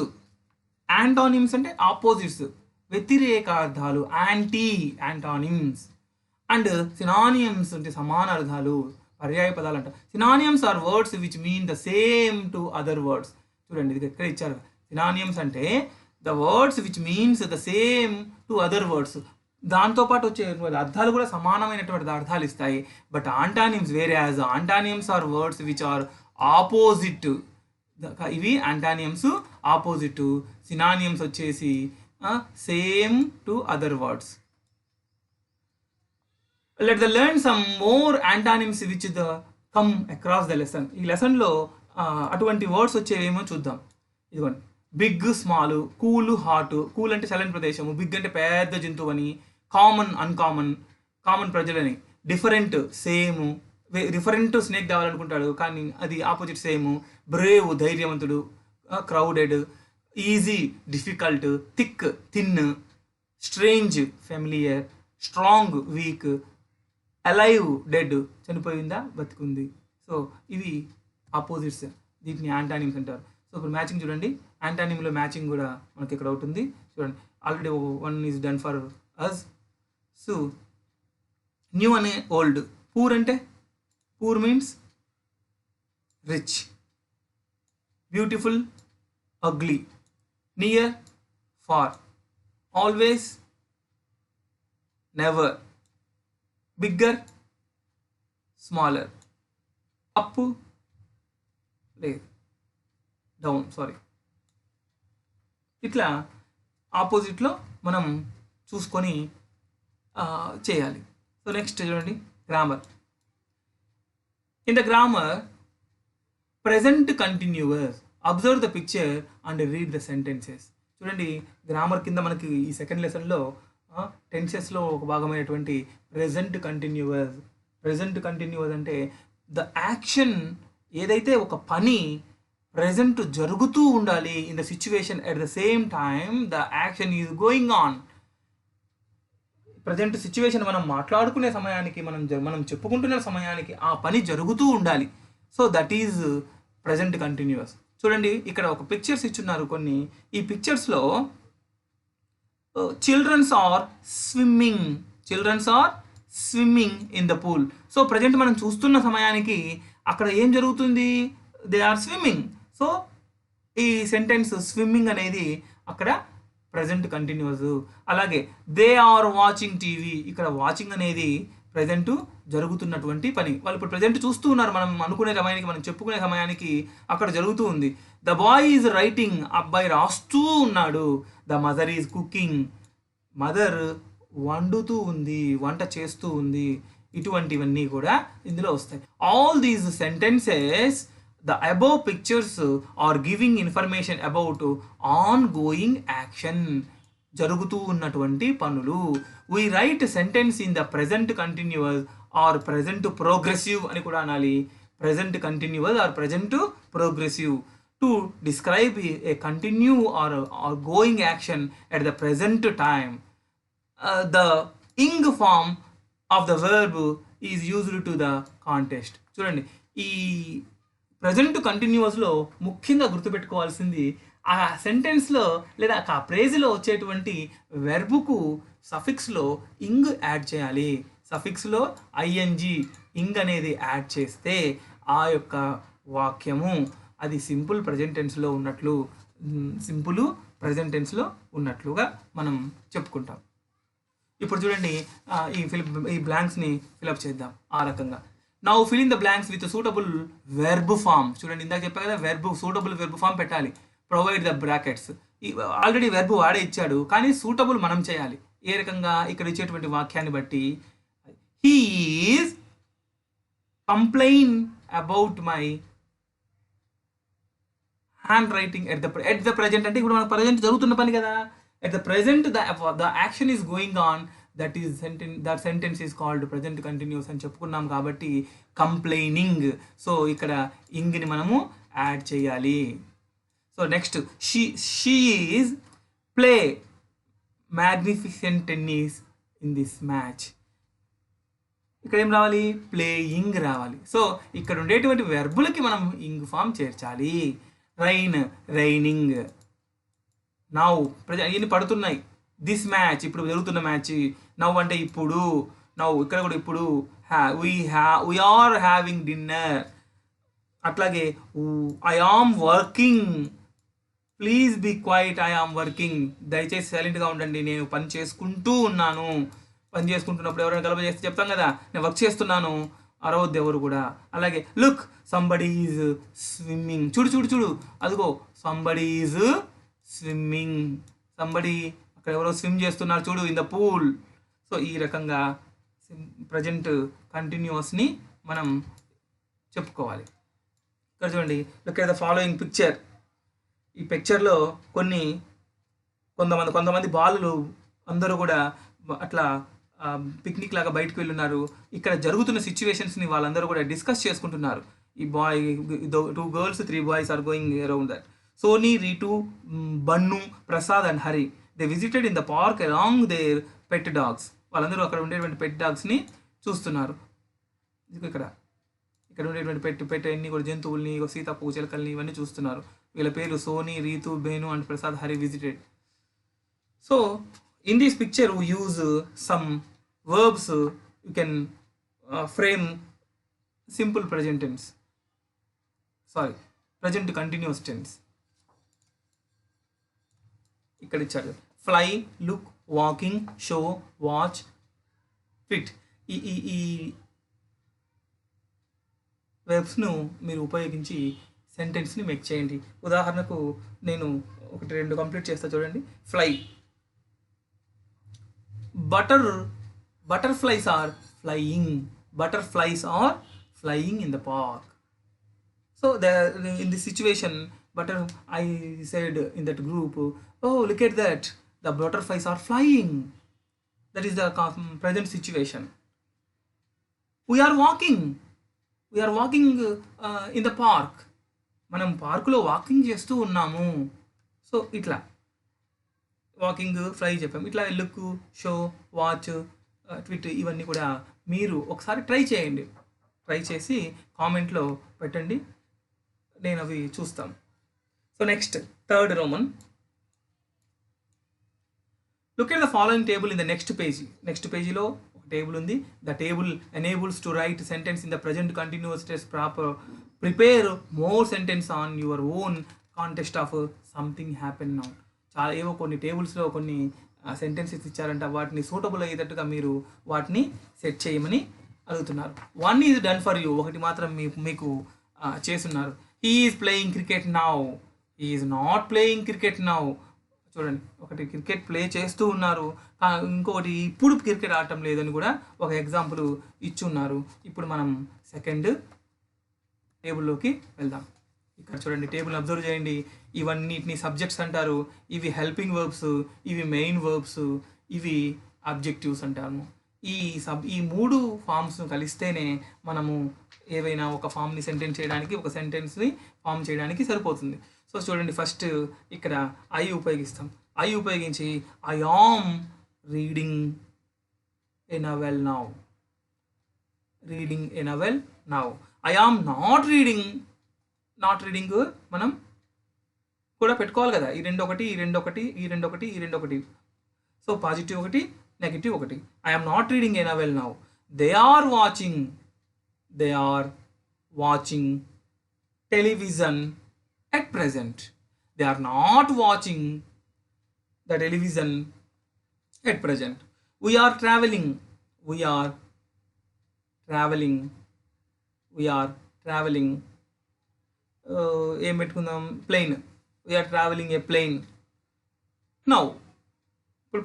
Antonyms అంటే opposites, వ్యతిరేకార్థాలు, antonyms. And synonyms అంటే సమానార్థాలు, పర్యాయ పదాలు అంట. Synonyms are words which mean the same to other words. చూడండి, ఇది ఎక్కడ ఇచ్చారు. సినానియమ్స్ అంటే the words which means the same to other words, దాంతోపాటు వచ్చే అర్థాలు కూడా సమానమైనటువంటి అర్థాలు ఇస్తాయి. బట్ ఆంటానిమ్స్, వేరే as antonyms are words which are opposite. ఇవి యాంటానియమ్స్, ఆపోజిట్. సినానియమ్స్ వచ్చేసి same to other words. Let the learn some more antonyms which the come across the lesson. ఈ లెసన్లో అటువంటి వర్డ్స్ వచ్చేవేమో చూద్దాం. ఇదిగోండి, big, small, cool, hot. Cool అంటే చల్లని ప్రదేశము, బిగ్ అంటే పెద్ద జంతువు అని, కామన్, అన్కామన్, కామన్ ప్రజలని, డిఫరెంట్, సేమ్. డిఫరెంట్ స్నేక్ కావాలనుకుంటాడు కానీ అది ఆపోజిట్ సేమ్. బ్రేవ్, ధైర్యవంతుడు, crowded, easy, difficult, thick, thin, strange, familiar, strong, weak, alive, dead, చనిపోయిందా, బతికుంది. సో ఇవి ఆపోజిట్స్, వీటిని యాంటానిమ్స్ అంటారు. సో ఇప్పుడు మ్యాచింగ్ చూడండి. యాంటానిమ్లో మ్యాచింగ్ కూడా మనకి ఇక్కడ అవుతుంది. చూడండి, already one is done for us. So new అనే ఓల్డ్. పూర్ అంటే, poor means rich, beautiful, ugly, near, far, always, never, bigger, smaller, up, లేదు డౌన్ సారీ. ఇట్లా ఆపోజిట్లో మనం చూసుకొని చేయాలి. సో నెక్స్ట్ చూడండి grammar. In the grammar present continuous, observe the picture and read the sentences. చూడండి grammar కింద మనకి ఈ సెకండ్ లెసన్లో టెన్సెస్లో ఒక భాగమైనటువంటి ప్రెజెంట్ కంటిన్యూస్. ప్రెజెంట్ కంటిన్యూస్ అంటే ద యాక్షన్, ఏదైతే ఒక పని ప్రెజెంట్ జరుగుతూ ఉండాలి in the situation, at the same time the action is going on. Present situation మనం మాట్లాడుకునే సమయానికి, మనం చెప్పుకుంటున్న సమయానికి ఆ పని జరుగుతూ ఉండాలి. So that is present continuous. చూడండి ఇక్కడ ఒక పిక్చర్స్ ఇచ్చున్నారు కొన్ని. ఈ పిక్చర్స్లో childrens are swimming in the pool. So present మనం చూస్తున్న సమయానికి అక్కడ ఏం జరుగుతుంది? They are swimming. సో ఈ సెంటెన్స్ స్విమ్మింగ్ అనేది అక్కడ ప్రజెంట్ కంటిన్యూస్. అలాగే దే ఆర్ వాచింగ్ టీవీ, ఇక్కడ వాచింగ్ అనేది ప్రజెంట్ జరుగుతున్నటువంటి పని. వాళ్ళు ఇప్పుడు ప్రజెంట్ చూస్తూ ఉన్నారు, మనం అనుకునే సమయానికి, మనం చెప్పుకునే సమయానికి అక్కడ జరుగుతూ ఉంది. ద బాయ్ ఈజ్ రైటింగ్, అబ్బాయి రాస్తూ ఉన్నాడు. The mother is cooking, mother వండుతూ ఉంది, వంట చేస్తూ ఉంది. ఇటువంటివన్నీ కూడా ఇందులో వస్తాయి. All these sentences, the above pictures are giving information about ongoing action, జరుగుతూ ఉన్నటువంటి పనులు. we write sentence in the present continuous or present progressive అని కూడా అనాలి. present continuous or present progressive to describe a continue or going action at the present time. The ing form of the verb is used to the context. చూడండి ఈ present కంటిన్యూస్లో ముఖ్యంగా గుర్తుపెట్టుకోవాల్సింది ఆ సెంటెన్స్లో లేదా ఆ ప్రేజ్లో వచ్చేటువంటి వెర్బుకు సఫిక్స్లో ఇంగ్ యాడ్ చేయాలి. సఫిక్స్లో ఐఎన్జి ఇంగ్ అనేది యాడ్ చేస్తే ఆ యొక్క వాక్యము అది సింపుల్ ప్రజెంట్ టెన్స్లో ఉన్నట్లుగా మనం చెప్పుకుంటాం. ఇప్పుడు చూడండి ఈ బ్లాంక్స్ని ఫిలప్ చేద్దాం ఆ రకంగా. Now fill in the blanks with suitable verb form. చూడండి ఇందాక చెప్పా కదా, సూటబుల్ వెర్బ్ ఫామ్ పెట్టాలి. Provide the brackets. Already verb వాడే ఇచ్చాడు, కానీ సూటబుల్ మనం చేయాలి. ఏ రకంగా? ఇక్కడ ఇచ్చేటువంటి వాక్యాన్ని బట్టి he is complain about my hand writing at the present. అంటే ఇప్పుడు మన ప్రజెంట్ జరుగుతున్న పని కదా. At the present the action is going on, that sentence is called present continuous అని చెప్పుకున్నాం కాబట్టి కంప్లైనింగ్. సో ఇక్కడ ఇంగ్ని మనము యాడ్ చేయాలి. So next she is play magnificent tennis in this match. ఇక్కడ ఏం రావాలి? ప్లేయింగ్ రావాలి. సో ఇక్కడ ఉండేటువంటి వెర్బులకి మనం ఇంగ్ ఫామ్ చేర్చాలి. రైనింగ్, నౌ ఇవన్నీ పడుతున్నాయి. దిస్ మ్యాచ్ ఇప్పుడు జరుగుతున్న మ్యాచ్. నవ్ అంటే ఇప్పుడు, నవ్ ఇక్కడ కూడా ఇప్పుడు. we are having dinner. అట్లాగే I am working, please be quiet, I am working. దయచేసి సైలెంట్గా ఉండండి, నేను పని చేసుకుంటూ ఉన్నాను. పని చేసుకుంటున్నప్పుడు ఎవరైనా గలబ చేస్తే చెప్తాం కదా, నేను వర్క్ చేస్తున్నాను, అరవద్దు ఎవరు కూడా. అలాగే లుక్ సంబడి ఈజ్ స్విమ్మింగ్. చూడు అదిగో సంబడి ఈజ్ స్విమ్మింగ్. సంబడి అక్కడ ఎవరో స్విమ్ చేస్తున్నారు చూడు, ఇన్ ద పూల్. సో ఈ రకంగా ప్రజెంట్ కంటిన్యూస్ని మనం చెప్పుకోవాలి. ఇక్కడ చూడండి, look at the following picture. ఈ పిక్చర్లో కొంతమంది బాలులు అందరూ కూడా అట్లా పిక్నిక్ లాగా బయటకు వెళ్ళున్నారు. ఇక్కడ జరుగుతున్న సిచ్యువేషన్స్ని వాళ్ళందరూ కూడా డిస్కస్ చేసుకుంటున్నారు. ఈ boy 2 girls 3 boys are going around that. Soni, Ritu, Bannu, Prasad and Hari they visited in the park along their pet dogs. వాళ్ళందరూ అక్కడ ఉండేటువంటి పెట్ డాగ్స్ని చూస్తున్నారు. ఇక్కడ ఉండేటువంటి పెట్ అన్ని కూడా జంతువుల్ని, సీతాపూ చిలకల్ని ఇవన్నీ చూస్తున్నారు. వీళ్ళ పేర్లు Soni, Ritu, Benu and Prasad, Hari visited. So in this picture we use some verbs. You can frame simple present tense. Sorry present continuous tense. ఇక్కడ ఇచ్చాడు fly, look, walking, show, watch, fit. ఈ ఈ ఈ వెబ్స్ను మీరు ఉపయోగించి సెంటెన్స్ని మేక్ చేయండి. ఉదాహరణకు నేను 1-2 కంప్లీట్ చేస్తా చూడండి. Fly, butterflies are flying. Butterflies are flying in the park. So in this situation, I said in that group, oh look at that, the butterflies are flying. That is the present situation. We are walking in the park. మనం పార్కులో walking చేస్తూ ఉన్నాము. So ఇట్లా walking, fly చెప్పాము. ఇట్లా look, show, watch, tweet ఇవన్నీ కూడా మీరు ఒకసారి ట్రై చేయండి. ట్రై చేసి కామెంట్లో పెట్టండి, నేను అవి చూస్తాను. So next 3rd Roman. Look at the following table in the next page. Next పేజీలో ఒక టేబుల్ ఉంది. The table enables to write sentence in the present continuous tense proper. Prepare more sentence on your own context of something happen now. చాలా ఏవో కొన్ని టేబుల్స్లో కొన్ని sentences ఇచ్చారంట, వాటిని suitable అయ్యేటట్టుగా మీరు వాటిని సెట్ చేయమని అడుగుతున్నారు. 1 ఈజ్ డన్ ఫర్ యూ, ఒకటి మాత్రం మీకు చేస్తున్నారు. He is playing cricket now, he is not playing cricket now. చూడండి, ఒకటి క్రికెట్ ప్లే చేస్తూ ఉన్నారు, ఇంకొకటి ఇప్పుడు క్రికెట్ ఆడటం లేదని కూడా ఒక ఎగ్జాంపుల్ ఇచ్చున్నారు. ఇప్పుడు మనం 2nd టేబుల్లోకి వెళ్దాం. ఇక్కడ చూడండి, టేబుల్ అబ్జర్వ్ చేయండి. ఇవన్నిటిని సబ్జెక్ట్స్ అంటారు, ఇవి హెల్పింగ్ వర్బ్స్, ఇవి మెయిన్ వర్బ్స్, ఇవి అబ్జెక్టివ్స్ అంటాము. ఈ 3 ఫామ్స్ను కలిస్తేనే మనము ఏవైనా ఒక ఫామ్ని సెంటెన్స్ చేయడానికి, ఒక సెంటెన్స్ని ఫామ్ చేయడానికి సరిపోతుంది. సో చూడండి, ఫస్ట్ ఇక్కడ ఐ ఉపయోగిస్తాం. ఐ ఉపయోగించి I am reading a novel now. Reading a novel now. I am not reading మనం కూడా పెట్టుకోవాలి కదా, ఈ 2 ఒకటి, ఈ 2 ఒకటి, ఈ 2 ఒకటి, ఈ 2 ఒకటి. సో పాజిటివ్ ఒకటి, నెగిటివ్ ఒకటి. I am not reading a novel now. They are watching television at present. They are not watching the television at present. We are traveling. ఏం పెట్టుకుందాం, ప్లేన్. వీఆర్ ట్రావెలింగ్ ఏ ప్లేన్ నౌ. ఇప్పుడు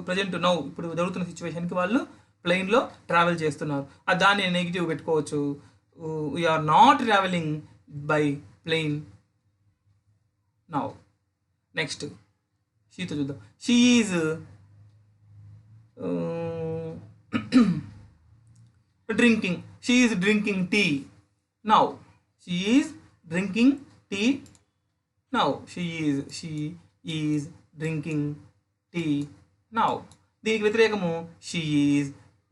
present now, ఇప్పుడు జరుగుతున్న సిచ్యువేషన్కి వాళ్ళు ప్లేన్లో travel చేస్తున్నారు. దాన్ని నెగిటివ్ పెట్టుకోవచ్చు. We are not travelling by plane now. Next షీతో చూద్దాం. She is drinking tea now. She is drinking tea now. She is drinking tea now. దీనికి వ్యతిరేకము she is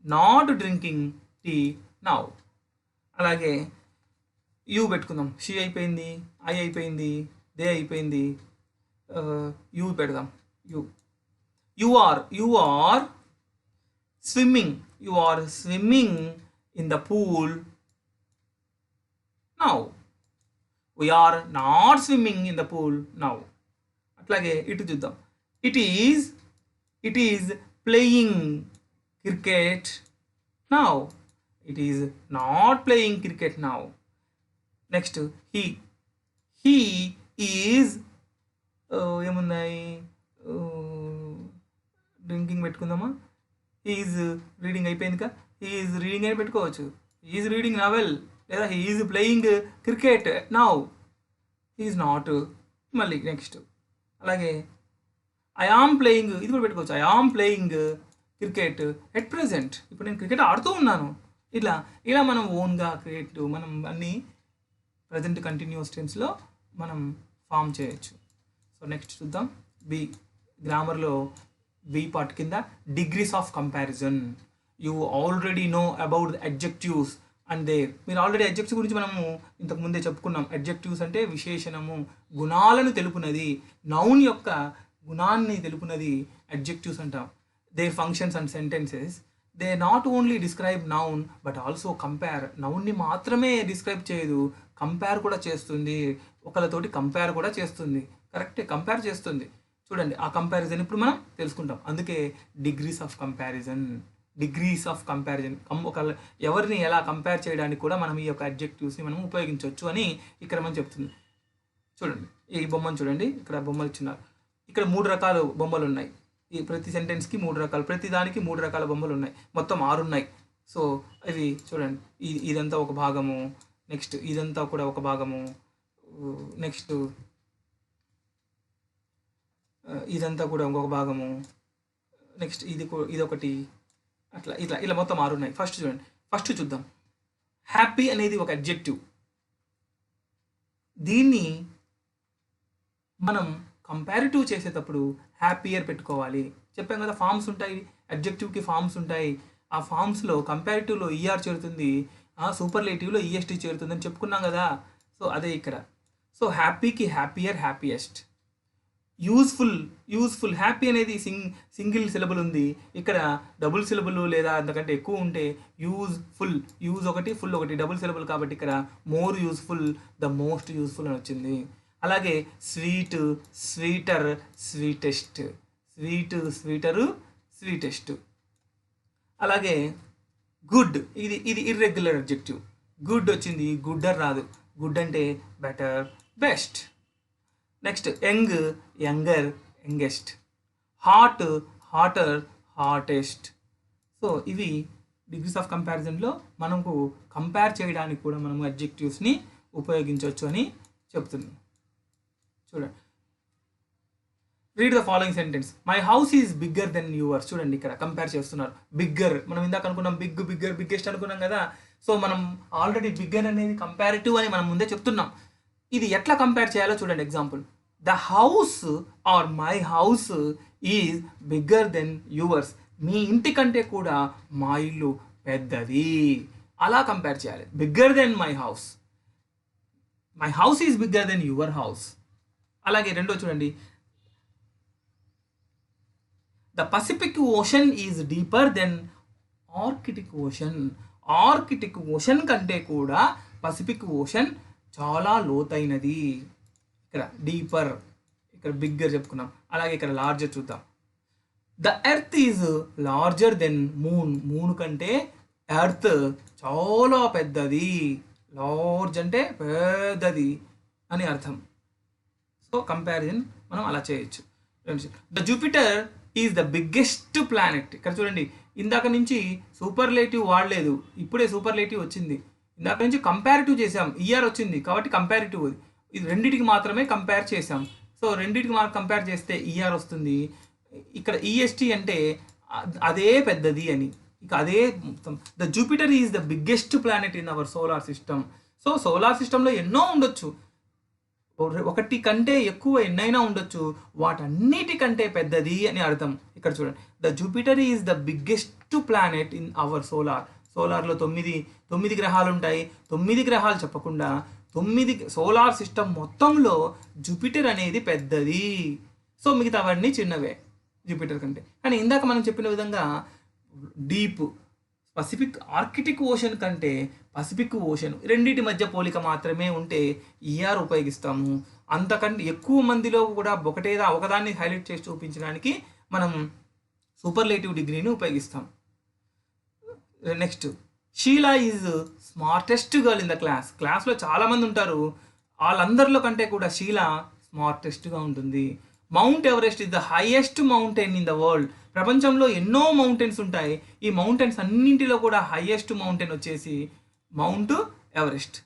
not drinking tea now. అలాగే యూ పెట్టుకుందాం. She అయిపోయింది, I అయిపోయింది, they అయిపోయింది, you పెడదాం. You are swimming in the pool now. We are not swimming in the pool now. అట్లాగే ఇటు చూద్దాం. It is playing cricket now. It is not playing cricket now. Next, he is ఏమున్నాయి, drinking పెట్టుకుందామా. he is reading అయిపోయిందిగా, he is reading అని పెట్టుకోవచ్చు. he is reading novel, లేదా he is playing cricket now. he is not. మళ్ళీ next అలాగే I am playing, ఇది కూడా పెట్టుకోవచ్చు. I am playing cricket at present. ఇప్పుడు నేను క్రికెట్ ఆడుతూ ఉన్నాను. ఇలా మనం ఓన్గా మనం అన్నీ ప్రజెంట్ కంటిన్యూస్ టెన్స్లో మనం ఫామ్ చేయొచ్చు. సో నెక్స్ట్ చూద్దాం. బి గ్రామర్లో బి పార్ట్ కింద degrees of comparison. You already know about the adjectives and there. మీరు ఆల్రెడీ అడ్జెక్టివ్ గురించి మనము ఇంతకు ముందే చెప్పుకున్నాం. అడ్జెక్టివ్స్ అంటే విశేషణము, గుణాలను తెలుపునది, నౌన్ యొక్క గుణాన్ని తెలుపునది అడ్జెక్టివ్స్ అంటాం. Their functions and sentences, they not only describe noun but also compare. నౌన్ని మాత్రమే డిస్క్రైబ్ చేయదు, కంపేర్ కూడా చేస్తుంది, ఒకళ్ళతోటి కంపేర్ కూడా చేస్తుంది. కరెక్టే, కంపేర్ చేస్తుంది. చూడండి ఆ కంపారిజన్ ఇప్పుడు మనం తెలుసుకుంటాం. అందుకే డిగ్రీస్ ఆఫ్ కంపారిజన్ ఒకళ్ళ ఎవరిని ఎలా కంపేర్ చేయడానికి కూడా మనం ఈ యొక్క అడ్జెక్టివ్స్ని మనం ఉపయోగించవచ్చు అని ఇక్కడ మనం చెప్తుంది. చూడండి ఈ బొమ్మను చూడండి, ఇక్కడ బొమ్మలు ఇచ్చినారు. ఇక్కడ 3 రకాల బొమ్మలు ఉన్నాయి. ఈ ప్రతి సెంటెన్స్కి 3 రకాలు, ప్రతి దానికి 3 రకాల బొమ్మలు ఉన్నాయి. మొత్తం 6 ఉన్నాయి. సో ఇవి చూడండి, ఇదంతా ఒక భాగము, నెక్స్ట్ ఇదంతా కూడా ఒక భాగము, నెక్స్ట్ ఇదంతా కూడా ఇంకొక భాగము, నెక్స్ట్ ఇదొకటి, అట్లా ఇలా మొత్తం 6 ఉన్నాయి. ఫస్ట్ చూద్దాం. హ్యాపీ అనేది ఒక అడ్జెక్టివ్. దీన్ని మనం కంపారిటివ్ చేసేటప్పుడు హ్యాపీయర్ పెట్టుకోవాలి. చెప్పాం కదా, ఫామ్స్ ఉంటాయి, అడ్జెక్టివ్కి ఫామ్స్ ఉంటాయి. ఆ ఫామ్స్లో కంపారిటివ్లో ఈఆర్ చేరుతుంది, సూపర్లేటివ్లో ఈఎస్టీ చేరుతుంది అని చెప్పుకున్నాం కదా. సో అదే ఇక్కడ. సో హ్యాపీకి హ్యాపీయర్, హ్యాపీయెస్ట్. యూజ్ఫుల్ హ్యాపీ అనేది సింగిల్ సిలబుల్ ఉంది, ఇక్కడ డబుల్ సిలబుల్ లేదా అంతకంటే ఎక్కువ ఉంటే యూజ్ ఒకటి, ఫుల్ ఒకటి, డబుల్ సిలబుల్ కాబట్టి ఇక్కడ more useful, the most useful అని వచ్చింది. అలాగే స్వీటర్, స్వీటెస్ట్, స్వీటెస్ట్. అలాగే గుడ్, ఇది ఇర్రెగ్యులర్ అడ్జెక్టివ్. గుడ్ వచ్చింది, గుడ్డర్ రాదు. గుడ్ అంటే better, best. Next younger, youngest. Hotter, hottest. So ఇవి డిగ్రీస్ ఆఫ్ కంపారిజన్లో మనకు కంపేర్ చేయడానికి కూడా మనము అడ్జెక్టివ్స్ని ఉపయోగించవచ్చు అని చెప్తున్నాం. చూడండి, read the following sentence. My house is bigger than yours. చూడండి ఇక్కడ కంపేర్ చేస్తున్నారు. బిగ్గర్, మనం ఇందాక అనుకున్నాం బిగ్గెస్ట్ అనుకున్నాం కదా. సో మనం ఆల్రెడీ బిగ్గర్ అనేది కంపారిటివ్ అని మనం ముందే చెప్తున్నాం. ఇది ఎట్లా కంపేర్ చేయాలో చూడండి. Example, the house or my house is bigger than yours. మీ ఇంటి కంటే కూడా మా ఇల్లు పెద్దది. అలా కంపేర్ చేయాలి. Bigger than my house is bigger than your house. అలాగే రెండో చూడండి, the Pacific Ocean is deeper than Arctic Ocean. Arctic Ocean కంటే కూడా పసిఫిక్ ఓషన్ చాలా లోతైనది. ఇక్కడ డీపర్, ఇక్కడ బిగ్గర్ చెప్పుకున్నాం. అలాగే ఇక్కడ లార్జర్ చూద్దాం. The earth is larger than moon కంటే ఎర్త్ చాలా పెద్దది. లార్జ్ అంటే పెద్దది అని అర్థం. సో కంపారిజన్ మనం అలా చేయొచ్చు. The Jupiter is the biggest planet. ఇక్కడ చూడండి, ఇందాక నుంచి సూపర్లేటివ్ వాడలేదు, ఇప్పుడే సూపర్లేటివ్ వచ్చింది. ఇందాక నుంచి కంపారిటివ్ చేసాం, ఈఆర్ వచ్చింది కాబట్టి కంపారిటివ్. ఇది రెండింటికి మాత్రమే కంపేర్ చేసాం. సో రెండింటికి మనం కంపేర్ చేస్తే ఈఆర్ వస్తుంది. ఇక్కడ ఈఎస్టీ అంటే అదే పెద్దది అని, ఇక అదే మొత్తం. The Jupiter is the biggest planet in our solar system. So solar సిస్టంలో ఎన్నో ఉండొచ్చు, ఒకటి కంటే ఎక్కువ ఎన్నైనా ఉండొచ్చు, వాటన్నిటికంటే పెద్దది అని అర్థం. ఇక్కడ చూడండి, the Jupiter is the biggest planet in our సోలార్లో 9 గ్రహాలు ఉంటాయి. 9 గ్రహాలు చెప్పకుండా 9 సోలార్ సిస్టమ్ మొత్తంలో జూపిటర్ అనేది పెద్దది. సో మిగతావన్నీ చిన్నవే జూపిటర్ కంటే. కానీ ఇందాక మనం చెప్పిన విధంగా డీప్, పసిఫిక్, ఆర్కిటిక్ ఓషన్ కంటే పసిఫిక్ ఓషన్ రెండింటి మధ్య పోలిక మాత్రమే ఉంటే ఈఆర్ ఉపయోగిస్తాము. అంతకంటే ఎక్కువ మందిలో కూడా ఒకదాన్ని హైలైట్ చేసి చూపించడానికి మనం సూపర్లేటివ్ డిగ్రీని ఉపయోగిస్తాం. Next, Sheela is smartest girl in the క్లాస్లో చాలామంది ఉంటారు, వాళ్ళందరిలో కంటే కూడా షీలా స్మార్టెస్ట్గా ఉంటుంది. Mount Everest is the highest mountain in the world. ప్రపంచంలో ఎన్నో మౌంటైన్స్ ఉంటాయి, ఈ మౌంటైన్స్ అన్నింటిలో కూడా హైయెస్ట్ మౌంటైన్ వచ్చేసి మౌంట్ ఎవరెస్ట్.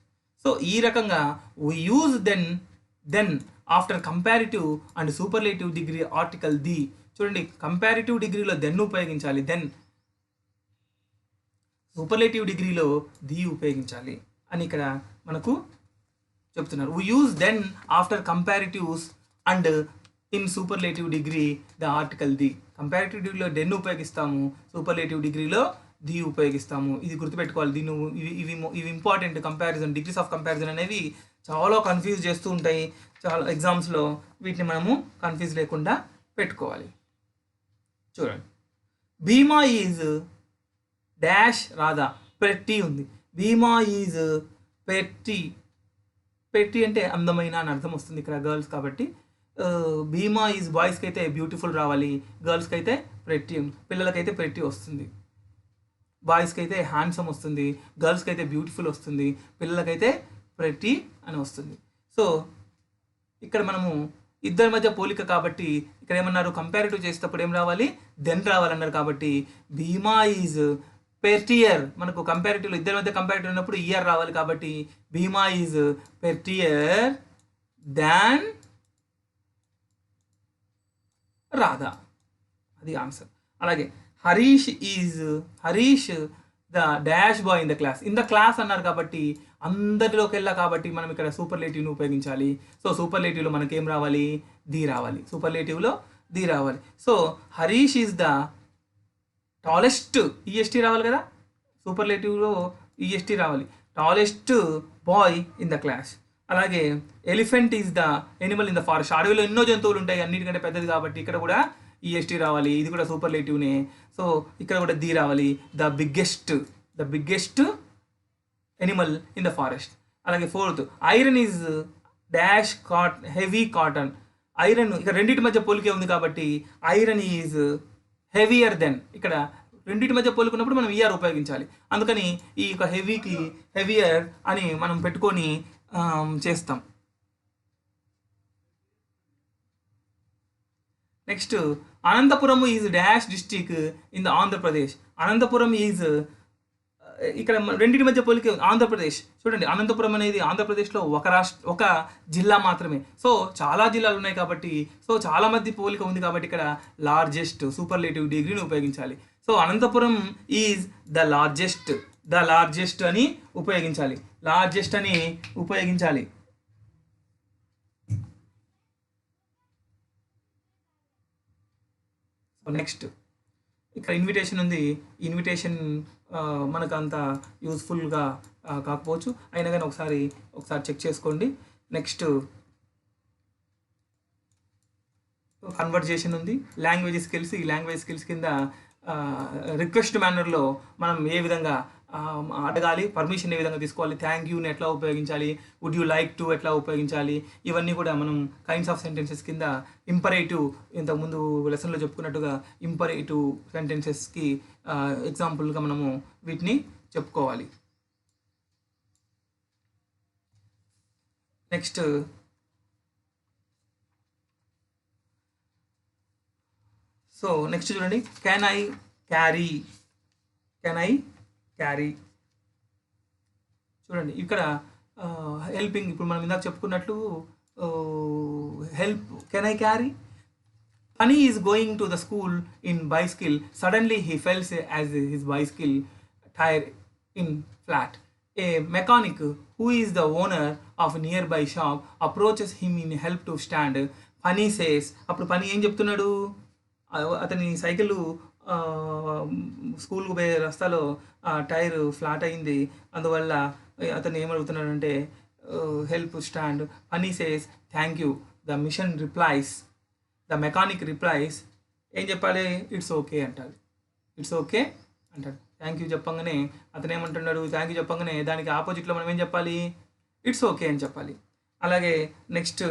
సో ఈ రకంగా we use then after comparative and superlative degree article the. చూడండి, కంపారిటివ్ డిగ్రీలో దెన్ ఉపయోగించాలి, దెన్ సూపర్లేటివ్ డిగ్రీలో ది ఉపయోగించాలి అని ఇక్కడ మనకు చెప్తున్నారు. we use then after కంపారిటివ్స్ and in superlative degree the article the. Comparative డిగ్రీలో డెన్ ఉపయోగిస్తాము, సూపర్లేటివ్ డిగ్రీలో ది ఉపయోగిస్తాము. ఇది గుర్తుపెట్టుకోవాలి. దీన్ని ఇవి important. Comparison, degrees of comparison అనేవి చాలా కన్ఫ్యూజ్ చేస్తూ ఉంటాయి చాలా ఎగ్జామ్స్లో. వీటిని మనము కన్ఫ్యూజ్ లేకుండా పెట్టుకోవాలి. చూడండి, భీమా ఈజ్ డాష్ రాదా, పెట్టి ఉంది. భీమా ఈజ్ పెట్టి పెట్టి అంటే అందమైన అని అర్థం వస్తుంది ఇక్కడ గర్ల్స్ కాబట్టి. భీమా ఈజ్ బాయ్స్కి అయితే బ్యూటిఫుల్ రావాలి, గర్ల్స్కి అయితే ప్రెట్టి, పిల్లలకైతే ప్రెట్టి వస్తుంది. బాయ్స్కి అయితే హ్యాండ్సమ్ వస్తుంది, గర్ల్స్కి అయితే బ్యూటిఫుల్ వస్తుంది, పిల్లలకైతే ప్రెట్టి అని వస్తుంది. సో ఇక్కడ మనము ఇద్దరి మధ్య పోలిక కాబట్టి ఇక్కడ ఏమన్నారు, కంపారిటివ్ చేసేటప్పుడు ఏం రావాలి, దెన్ రావాలన్నారు. కాబట్టి భీమా ఈజ్ పెర్టియర్, మనకు కంపారిటివ్లో ఇద్దరి మధ్య కంపారిటివ్ ఉన్నప్పుడు ఇయర్ రావాలి. కాబట్టి భీమా ఈజ్ పెర్టియర్ దాన్ రాధా, అది ఆన్సర్. అలాగే Harish the dash bye in the class. In the class అన్నారు కాబట్టి అందరిలోకి వెళ్ళా కాబట్టి మనం ఇక్కడ సూపర్లేటివ్ని ఉపయోగించాలి. సో సూపర్లేటివ్లో మనకి ఏం రావాలి, ది రావాలి. సూపర్లేటివ్లో ది రావాలి. So Harish is the tallest, EST రావాలి కదా, సూపర్లేటివ్లో ఈఎస్టీ రావాలి. Tallest boy in the class. అలాగే elephant is the animal in the forest. అడవిలో ఎన్నో జంతువులు ఉంటాయి, అన్నిటికంటే పెద్దది కాబట్టి ఇక్కడ కూడా ఈఎస్టీ రావాలి. ఇది కూడా సూపర్లేటివ్నే. సో ఇక్కడ కూడా ది రావాలి. The biggest animal in the forest. అలాగే fourth, iron is dash heavy cotton. Iron ఇక్కడ రెండింటి మధ్య పోలికే ఉంది కాబట్టి ఐరన్ ఈజ్ హెవియర్ దెన్. ఇక్కడ రెండింటి మధ్య పోలుకున్నప్పుడు మనం ఈఆర్ ఉపయోగించాలి. అందుకని ఈ యొక్క హెవీకి హెవియర్ అని మనం పెట్టుకొని చేస్తాం. Next, Anantapuram is dash district in the Andhra Pradesh. Anantapuram is ఇక్కడ రెండింటి మధ్య పోలిక ఆంధ్రప్రదేశ్. చూడండి, అనంతపురం అనేది ఆంధ్రప్రదేశ్లో ఒక జిల్లా మాత్రమే. సో చాలా జిల్లాలు ఉన్నాయి కాబట్టి, సో చాలా మధ్య పోలిక ఉంది కాబట్టి ఇక్కడ లార్జెస్ట్ సూపర్లేటివ్ డిగ్రీని ఉపయోగించాలి. So Anantapuram is the largest అని ఉపయోగించాలి. లార్జెస్ట్ అని ఉపయోగించాలి. నెక్స్ట్, ఇక్కడ ఇన్విటేషన్ ఉంది. ఇన్విటేషన్ మనకు అంత యూస్ఫుల్గా కాకపోవచ్చు, అయినా కానీ ఒకసారి చెక్ చేసుకోండి. నెక్స్ట్, కన్వర్జేషన్ ఉంది. Language skills. ఈ లాంగ్వేజ్ స్కిల్స్ కింద రిక్వెస్ట్ మేనర్లో మనం ఏ విధంగా అడగాలి, పర్మిషన్ ఏ విధంగా తీసుకోవాలి, థ్యాంక్ యూని ఎట్లా ఉపయోగించాలి, వుడ్ యూ లైక్ టు ఎట్లా ఉపయోగించాలి, ఇవన్నీ కూడా మనం కైండ్స్ ఆఫ్ సెంటెన్సెస్ కింద ఇంపరేటివ్, ఇంతకుముందు లెసన్లో చెప్పుకున్నట్టుగా ఇంపరేటివ్ సెంటెన్సెస్కి ఎగ్జాంపుల్గా మనము వీటిని చెప్పుకోవాలి. నెక్స్ట్, సో నెక్స్ట్ చూడండి, కెన్ ఐ క్యారీ. చూడండి ఇక్కడ హెల్పింగ్. ఇప్పుడు మనం ఇందాక చెప్పుకున్నట్లు help, can I carry. Pani is going to the school in bicycle. Suddenly he felt as his bicycle tire in flat. A mechanic who is the owner of a nearby shop approaches him in help to stand. Pani says, అప్పుడు పని ఏం చెప్తున్నాడు, అతని cycle స్కూల్కి పోయే రస్తాలో tyre flat అయింది, అందువల్ల అతను ఏమడుగుతున్నాడంటే హెల్ప్ స్టాండ్. పనీ says thank you. The mechanic replies, ఏం చెప్పాలి, ఇట్స్ ఓకే అంటారు. థ్యాంక్ యూ చెప్పంగానే అతను ఏమంటున్నాడు, థ్యాంక్ యూ చెప్పంగానే దానికి ఆపోజిట్లో మనం ఏం చెప్పాలి, ఇట్స్ ఓకే అని చెప్పాలి. అలాగే next,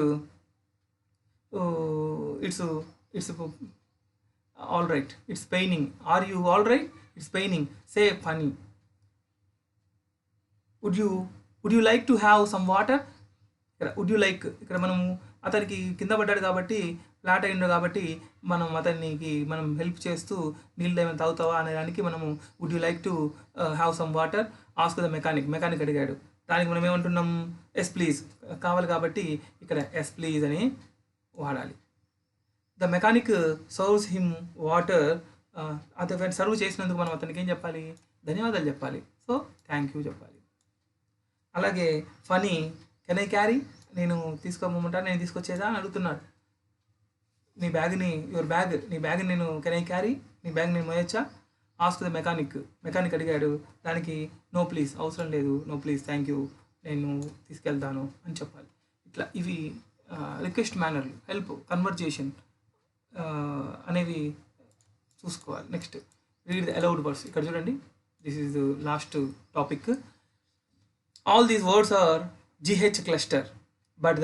it's all right. It's paining. Are you all right? It's paining. Say funny. Would you like to have some water. Would you like, ఇక్కడ మనము అతనికి కింద పడ్డాడు కాబట్టి, ఫ్లాట్ అయ్యిండు కాబట్టి మనం మనం హెల్ప్ చేస్తూ నీళ్ళు ఏమైనా తాగుతావా అనే దానికి మనము would you like to have some water ask the mechanic అడిగాడు. దానికి మనం ఏమంటున్నాం, ఎస్ ప్లీజ్ కావాలి కాబట్టి ఇక్కడ ఎస్ ప్లీజ్ అని వాడాలి. The mechanic serves him water. అతను సర్వ్ చేసినందుకు మనం అతనికి ఏం చెప్పాలి, ధన్యవాదాలు చెప్పాలి. సో థ్యాంక్ యూ చెప్పాలి. అలాగే ఫనీ, కెన్ ఐ క్యారీ, నేను తీసుకోమంటాను, నేను తీసుకొచ్చేదా అని అడుగుతున్నాడు. నీ బ్యాగ్ని నేను కెన్ ఐ క్యారీ, నీ బ్యాగ్ నేను మోయొచ్చా. ఆస్క్ ద మెకానిక్ అడిగాడు, దానికి నో ప్లీజ్, అవసరం లేదు, నో ప్లీజ్, థ్యాంక్ యూ, నేను తీసుకెళ్తాను అని చెప్పాలి. ఇట్లా ఇవి రిక్వెస్ట్ మేనర్లు, హెల్ప్, కన్వర్జేషన్ అనేవి చూసుకోవాలి. Next, read the aloud words. ఇక్కడ చూడండి, this is the last topic. All these words are GH cluster, but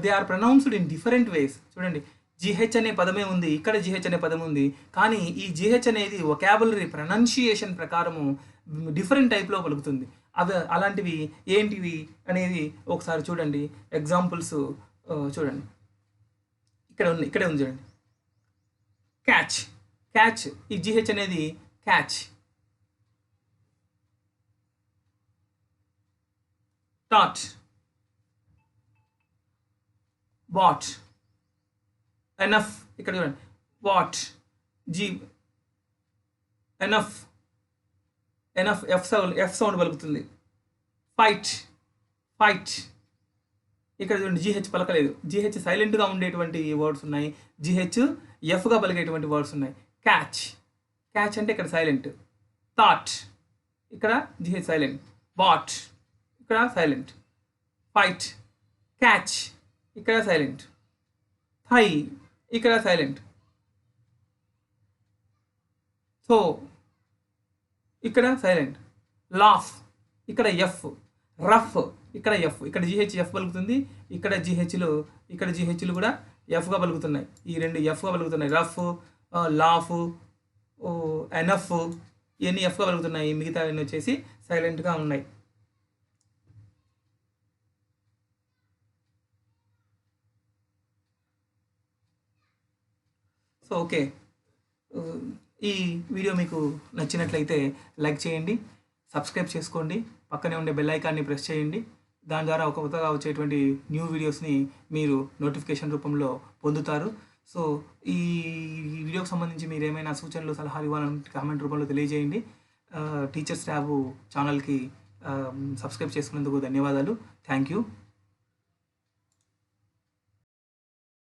they are pronounced in different ways. చూడండి, GH అనే పదమే ఉంది, ఇక్కడ GH అనే పదం ఉంది, కానీ ఈ GH అనేది వొకాబులరీ ప్రొనౌన్సియేషన్ ప్రకారము డిఫరెంట్ టైప్లో పలుకుతుంది. అవి అలాంటివి ఏంటివి అనేది ఒకసారి చూడండి. ఎగ్జాంపుల్స్ చూడండి, ఇక్కడే ఉంది చూడండి. క్యాచ్, ఈ GH అనేది క్యాచ్. టాట్, వాట్, ఎనఫ్, ఇక్కడ చూడండి వాట్, ఎనఫ్, ఎఫ్ సౌండ్ పలుకుతుంది. ఫైట్, ఇక్కడ చూడండి GH పలకలేదు, GH సైలెంట్గా ఉండేటువంటి వర్డ్స్ ఉన్నాయి, GH ఎఫ్గా పలికేటువంటి వర్డ్స్ ఉన్నాయి. క్యాచ్ అంటే ఇక్కడ సైలెంట్. థాట్, ఇక్కడ GH సైలెంట్. వాట్, ఇక్కడ సైలెంట్. ఫైట్, క్యాచ్, ఇక్కడ సైలెంట్. థై, ఇక్కడ సైలెంట్. సో ఇక్కడ సైలెంట్. లాఫ్, ఇక్కడ ఎఫ్. రఫ్, ఇక్కడ ఎఫ్, ఇక్కడ GH ఎఫ్ పలుకుతుంది, ఇక్కడ GHలు కూడా ఎఫ్గా పలుకుతున్నాయి. ఈ రెండు ఎఫ్గా పలుకుతున్నాయి. రఫ్, లాఫ్, ఎనఫ్, ఇవన్నీ ఎఫ్గా పలుకుతున్నాయి, మిగతా వచ్చేసి సైలెంట్గా ఉన్నాయి. సో ఓకే, ఈ వీడియో మీకు నచ్చినట్లయితే లైక్ చేయండి, సబ్స్క్రైబ్ చేసుకోండి, పక్కనే ఉండే బెల్ ఐకాన్ని ప్రెస్ చేయండి. దాని ద్వారా ఒక కొత్తగా వచ్చేటువంటి న్యూ వీడియోస్ని మీరు నోటిఫికేషన్ రూపంలో పొందుతారు. సో ఈ వీడియోకి సంబంధించి మీరు ఏమైనా సూచనలు, సలహాలు ఇవ్వాలంటే కామెంట్ రూపంలో తెలియజేయండి. టీచర్స్ ట్యాబ్ ఛానల్కి సబ్స్క్రైబ్ చేసుకున్నందుకు ధన్యవాదాలు. Thank you.